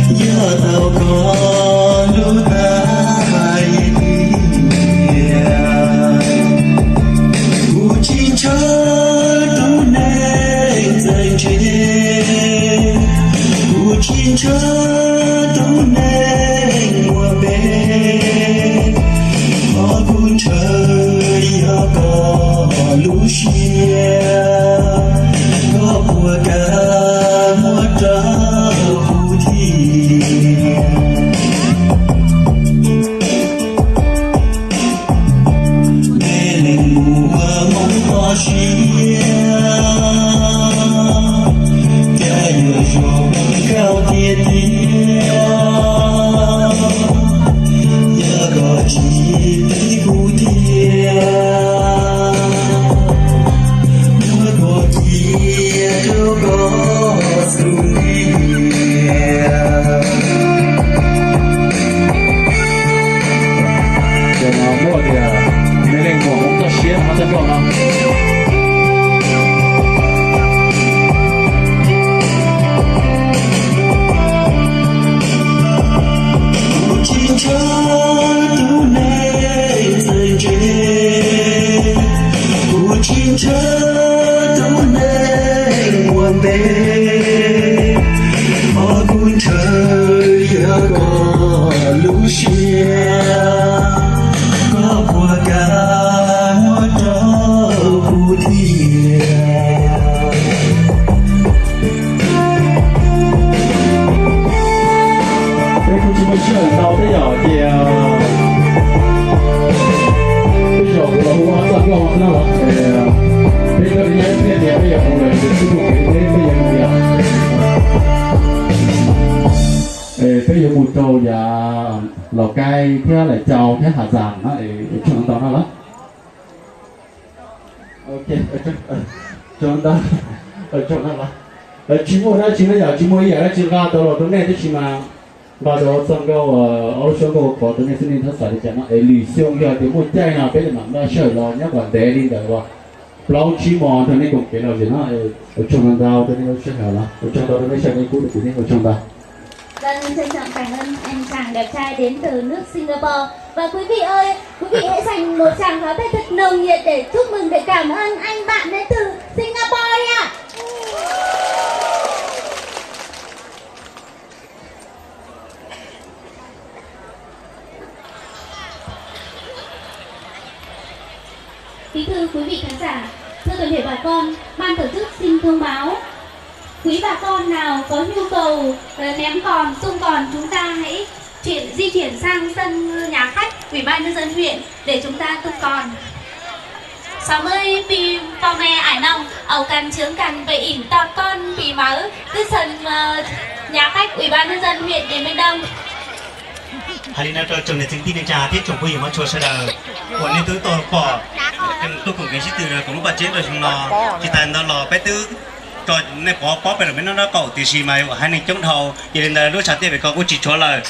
giờ tao có lúc ta hay u chín chớ đủ nên dành trên u chín chớ đủ nên mùa bên họ cũng trời có lũ xia có mùa cả mùa trao phù thiên mê lên mùa mong có xia cả nhựa rộng cao thiên thiên nhớ có chỉ tí phù thiên nhớ có chỉ đâu có sự这个我的没练过，我们这鞋还在掉呢。u chín chớ đủ nên dành trên u chín chớ đủ nên muôn bên họ cũng trời có lũ xia có mùa cả mùa trao phù thiên这估计不是很高的呀，姐。这小子我还算掉完了，这个人家天天也红了，这速度天天也不一样。bây giờ một trâu và lò cay thế là trâu thế hạ giàn nó chọn tao nó lắm ok chọn tao chọn nó lắm chỉ mua ra chỉ là giờ chỉ mua gì ra chỉ ra tao là tôi nghe chỉ mà và đó xong cái ở số cô có tôi nghe xin thắt sợi cho nó lì xương giờ thì một chai nào bây giờ mà nó sợi lò nhá còn để đi đợi qua lâu chỉ mò thôi nên cũng cái nào gì nó chọn tao tôi nên nó sẽ hở lắm chọn tao tôi mới sợi cái cũ được nên chọn tao. Vâng, trân trọng cảm ơn anh chàng đẹp trai đến từ nước Singapore. Và quý vị ơi, quý vị hãy dành một tràng pháo tay thật nồng nhiệt để chúc mừng, để cảm ơn anh bạn đến từ Singapore ạ. Kính thưa quý vị khán giả, thưa toàn thể bà con, ban tổ chức xin thông báo quý bà con nào có nhu cầu ném còn, tung còn, chúng ta hãy di chuyển sang sân nhà khách Ủy ban nhân dân huyện để chúng ta tung còn. 60 pi po me ải nong ẩu cằn chướng cằn về ỉn tọt con pì máu cứ sân nhà khách Ủy ban nhân dân huyện Điện Biên Đông. Halina cho trường này chính tin trà thiết chồng quỳ mà chùa sẽ đờ còn nên tôi bỏ tôi cũng cái sĩ từ cũng lúc bà chết rồi chúng nó chỉ thành đó là bé tứ cho nên bỏ phải là mấy nó cậu thì xì mày hai này chống thầu vậy nên là lúc sáng tiên phải có chỉ cho là